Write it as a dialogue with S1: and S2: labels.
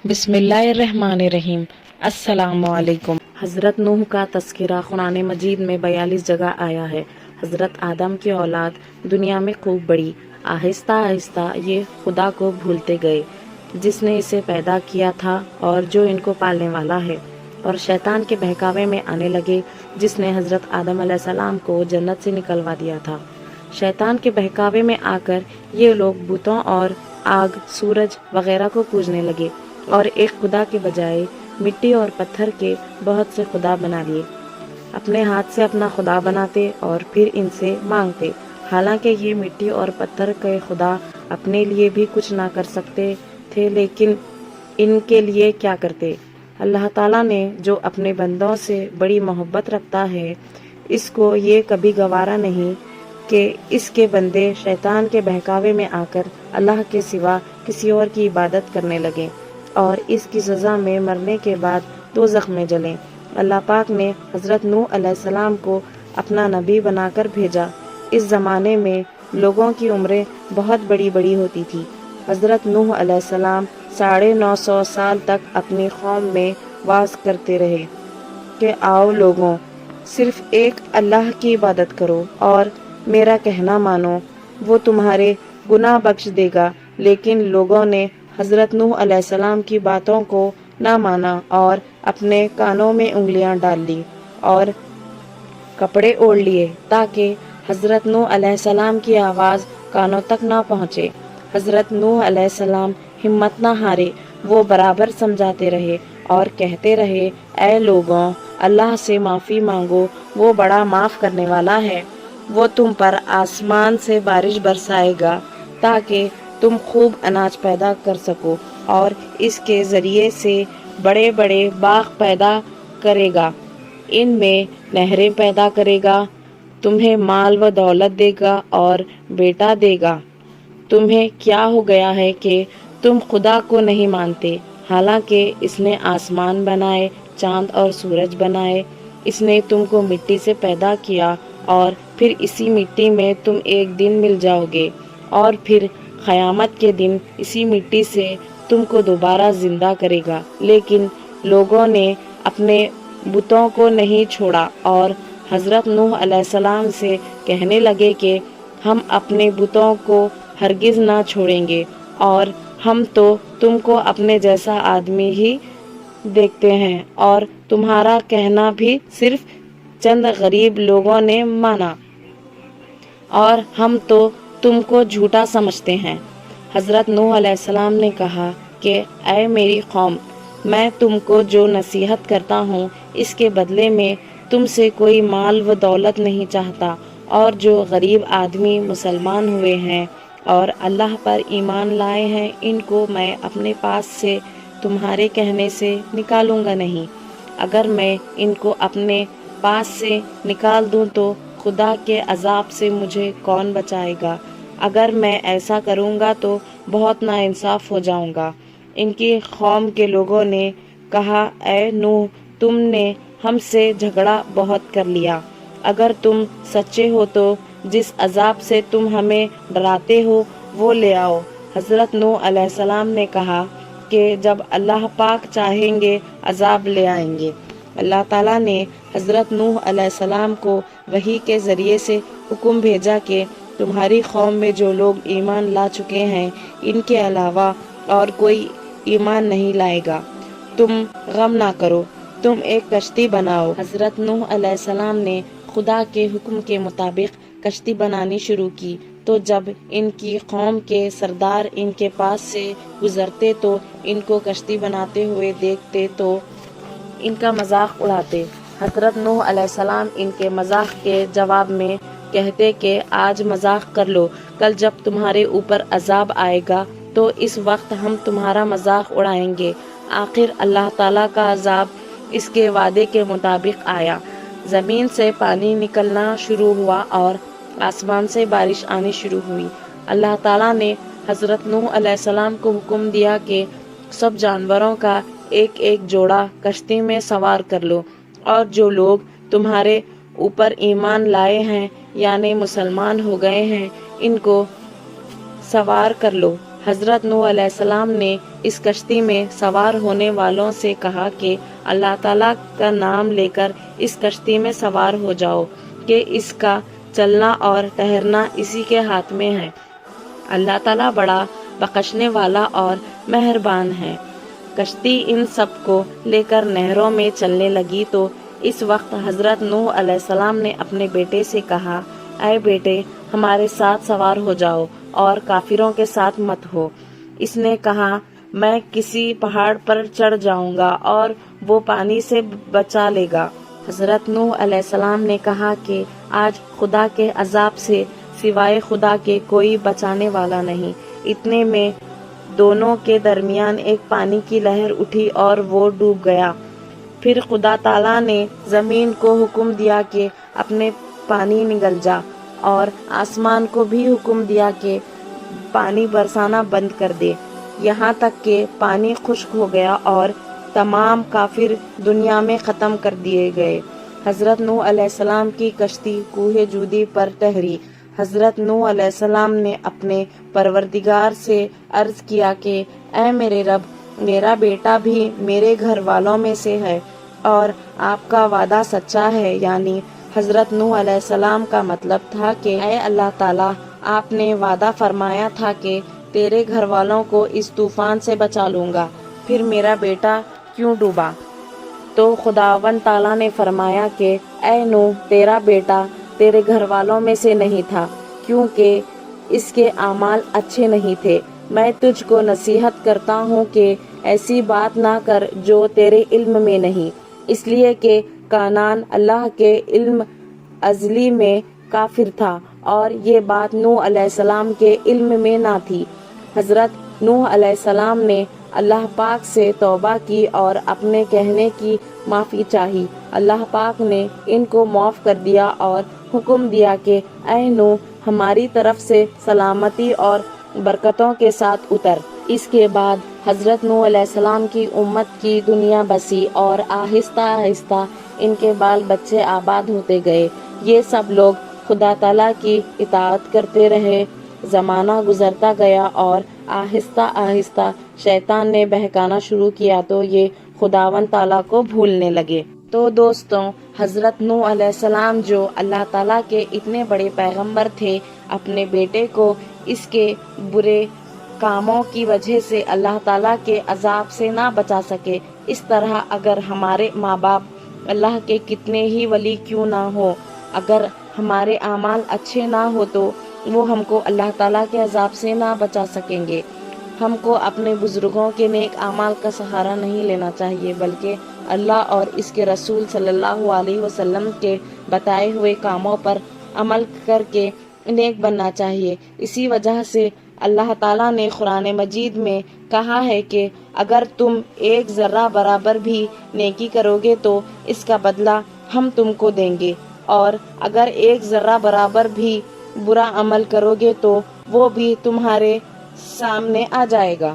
S1: बिस्मिल्लाहिर्रहमानिर्रहीम। अस्सलामु अलैकुम। हज़रत नूह का तस्करा कुरान मजीद में 42 जगह आया है। हज़रत आदम की औलाद दुनिया में खूब बढ़ी। आहिस्ता आहिस्ता ये खुदा को भूलते गए जिसने इसे पैदा किया था और जो इनको पालने वाला है, और शैतान के बहकावे में आने लगे जिसने हज़रत आदम अलैहिस्सलाम को जन्नत से निकलवा दिया था। शैतान के बहकावे में आकर ये लोग बुतों और आग, सूरज वगैरह को पूजने लगे और एक खुदा के बजाय मिट्टी और पत्थर के बहुत से खुदा बना लिए। अपने हाथ से अपना खुदा बनाते और फिर इनसे मांगते। हालांकि ये मिट्टी और पत्थर के खुदा अपने लिए भी कुछ ना कर सकते थे, लेकिन इनके लिए क्या करते। अल्लाह ताला ने जो अपने बंदों से बड़ी मोहब्बत रखता है, इसको ये कभी गवारा नहीं कि इसके बंदे शैतान के बहकावे में आकर अल्लाह के सिवा किसी और की इबादत करने लगे और इसकी सज़ा में मरने के बाद दोज़ख में जलें। अल्लाह पाक ने हज़रत नूह अलैहिस्सलाम को अपना नबी बनाकर भेजा। इस ज़माने में लोगों की उम्रें बहुत बड़ी बड़ी होती थी। हज़रत नूह अलैहिस्सलाम 950 साल तक अपनी कौम में वास करते रहे कि आओ लोगों, सिर्फ एक अल्लाह की इबादत करो और मेरा कहना मानो, वो तुम्हारे गुनाह बख्श देगा। लेकिन लोगों ने हज़रत नूह अलैहिस्सलाम की बातों को ना माना और अपने कानों में उंगलियां डाल ली और कपड़े ओढ़ लिए ताकि हज़रत नूह अलैहिस्सलाम की आवाज़ कानों तक ना पहुँचे। हज़रत नूह अलैहिस्सलाम हिम्मत ना हारे, वो बराबर समझाते रहे और कहते रहे, ऐ लोगों, अल्लाह से माफ़ी मांगो, वो बड़ा माफ़ करने वाला है। वो तुम पर आसमान से बारिश बरसाएगा ताकि तुम खूब अनाज पैदा कर सको और इसके ज़रिए से बड़े बड़े बाग पैदा करेगा, इनमें नहरें पैदा करेगा, तुम्हें माल व दौलत देगा और बेटा देगा। तुम्हें क्या हो गया है कि तुम खुदा को नहीं मानते, हालांकि इसने आसमान बनाए, चांद और सूरज बनाए। इसने तुमको मिट्टी से पैदा किया और फिर इसी मिट्टी में तुम एक दिन मिल जाओगे और फिर क़यामत के दिन इसी मिट्टी से तुमको दोबारा जिंदा करेगा। लेकिन लोगों ने अपने बुतों को नहीं छोड़ा और हज़रत नूह अलैहिस्सलाम से कहने लगे कि हम अपने बुतों को हरगिज़ ना छोड़ेंगे और हम तो तुमको अपने जैसा आदमी ही देखते हैं और तुम्हारा कहना भी सिर्फ चंद गरीब लोगों ने माना और हम तो तुमको झूठा समझते हैं। हज़रत नूह अलैहिस्सलाम ने कहा कि ऐ मेरी कौम, मैं तुमको जो नसीहत करता हूँ इसके बदले में तुमसे कोई माल व दौलत नहीं चाहता, और जो गरीब आदमी मुसलमान हुए हैं और अल्लाह पर ईमान लाए हैं, इनको मैं अपने पास से तुम्हारे कहने से निकालूंगा नहीं। अगर मैं इनको अपने पास से निकाल दूं तो खुदा के अजाब से मुझे कौन बचाएगा। अगर मैं ऐसा करूंगा तो बहुत नाइंसाफ हो जाऊंगा। इनकी कौम के लोगों ने कहा, ऐ नूह, तुमने हमसे झगड़ा बहुत कर लिया। अगर तुम सच्चे हो तो जिस अजाब से तुम हमें डराते हो वो ले आओ। हज़रत नूह अलैहिस्सलाम ने कहा कि जब अल्लाह पाक चाहेंगे अजाब ले आएंगे। अल्लाह ताला ने हज़रत नूह अलैहिस्सलाम को वही के ज़रिए से हुक्म भेजा कि तुम्हारी कौम में जो लोग ईमान ला चुके हैं, इनके अलावा और कोई ईमान नहीं लाएगा। तुम गम ना करो, तुम एक कश्ती बनाओ। हज़रत नूह अलैहिस्सलाम ने खुदा के हुक्म के मुताबिक कश्ती बनानी शुरू की, तो जब इनकी कौम के सरदार इनके पास से गुजरते तो इनको कश्ती बनाते हुए देखते तो इनका मजाक उड़ाते। हज़रत नूह अलैहिस्सलाम इनके मजाक के जवाब में कहते कि आज मजाक कर लो, कल जब तुम्हारे ऊपर अजाब आएगा तो इस वक्त हम तुम्हारा मजाक उड़ाएंगे। आखिर अल्लाह ताला का अजाब इसके वादे के मुताबिक आया। ज़मीन से पानी निकलना शुरू हुआ और आसमान से बारिश आनी शुरू हुई। अल्लाह ताला ने हज़रत नूह अलैहिस्सलाम को हुक्म दिया कि सब जानवरों का एक एक जोड़ा कश्ती में सवार कर लो, और जो लोग तुम्हारे ऊपर ईमान लाए हैं यानी मुसलमान हो गए हैं, इनको सवार कर लो। حضرت نوح علیہ السلام نے اس کشتی میں سوار ہونے والوں سے کہا کہ اللہ تعالیٰ کا نام لے کر اس کشتی میں سوار ہو جاؤ کہ اس کا چلنا اور ٹھہرنا اسی کے ہاتھ میں ہے۔ اللہ تعالیٰ بڑا بخشنے والا اور مہربان ہے۔ کشتی ان سب کو لے کر نہروں میں چلنے لگی تو اس وقت حضرت نوح علیہ السلام نے اپنے بیٹے سے کہا، اے بیٹے، ہمارے ساتھ سوار ہو جاؤ اور کافروں کے ساتھ مت ہو۔ اس نے کہا، میں کسی پہاڑ پر چڑھ جاؤں گا اور وہ پانی سے بچا لے گا۔ حضرت نوح علیہ السلام نے کہا کہ آج خدا کے عذاب سے سوائے خدا کے کوئی بچانے والا نہیں۔ اتنے میں دونوں کے درمیان ایک پانی کی لہر اٹھی اور وہ ڈوب گیا۔ پھر خدا تعالیٰ نے زمین کو حکم دیا کہ اپنے پانی نگل جا، اور آسمان کو بھی حکم دیا کہ پانی برسانا بند کر دے، یہاں تک کہ پانی خشک ہو گیا اور تمام کافر دنیا میں ختم کر دیے گئے۔ حضرت نوح علیہ السلام کی کشتی کوہ جودی پر ٹھہری۔ حضرت نوح علیہ السلام نے اپنے پروردگار سے عرض کیا کہ اے میرے رب، میرا بیٹا بھی میرے گھر والوں میں سے ہے اور آپ کا وعدہ سچا ہے، یعنی حضرت نوح علیہ السلام کا مطلب تھا کہ اے اللہ تعالیٰ، آپ نے وعدہ فرمایا تھا کہ تیرے گھر والوں کو اس طوفان سے بچا لوں گا، پھر میرا بیٹا کیوں ڈوبا؟ تو خداوند تعالیٰ نے فرمایا کہ اے نوح، تیرا بیٹا تیرے گھر والوں میں سے نہیں تھا، کیونکہ اس کے اعمال اچھے نہیں تھے۔ میں تجھ کو نصیحت کرتا ہوں کہ ایسی بات نہ کر جو تیرے علم میں نہیں، اس لیے کہ کانان اللہ کے علم ازلی میں کافر تھا اور یہ بات نوح علیہ السلام کے علم میں نہ تھی۔ حضرت نوح علیہ السلام نے اللہ پاک سے توبہ کی اور اپنے کہنے کی معافی چاہی۔ اللہ پاک نے ان کو معاف کر دیا اور حکم دیا کہ اے نوح، ہماری طرف سے سلامتی اور برکتوں کے ساتھ اتر۔ اس کے بعد حضرت نوح علیہ السلام کی امت کی دنیا بسی اور آہستہ آہستہ ان کے بال بچے آباد ہوتے گئے۔ یہ سب لوگ خدا تعالیٰ کی اطاعت کرتے رہے۔ زمانہ گزرتا گیا اور آہستہ آہستہ شیطان نے بہکانا شروع کیا تو یہ خداوند تعالیٰ کو بھولنے لگے۔ تو دوستوں، حضرت نوح علیہ السلام جو اللہ تعالیٰ کے اتنے بڑے پیغمبر تھے، اپنے بیٹے کو اس کے برے کاموں کی وجہ سے اللہ تعالیٰ کے عذاب سے نہ بچا سکے۔ اس طرح اگر ہمارے ماں باپ اللہ کے کتنے ہی ولی کیوں نہ ہو، اگر ہمارے اعمال اچھے نہ ہو تو وہ ہم کو اللہ تعالیٰ کے عذاب سے نہ بچا سکیں گے۔ ہم کو اپنے بزرگوں کے نیک اعمال کا سہارا نہیں لینا چاہیے، بلکہ اللہ اور اس کے رسول صلی اللہ علیہ وسلم کے بتائے ہوئے کاموں پر عمل کر کے نیک بننا چاہیے۔ اسی وجہ سے اللہ تعالیٰ نے قرآن مجید میں کہا ہے کہ اگر تم ایک ذرہ برابر بھی نیکی کرو گے تو اس کا بدلہ ہم تم کو دیں گے، اور اگر ایک ذرہ برابر بھی برا عمل کرو گے تو وہ بھی تمہارے سامنے آ جائے گا۔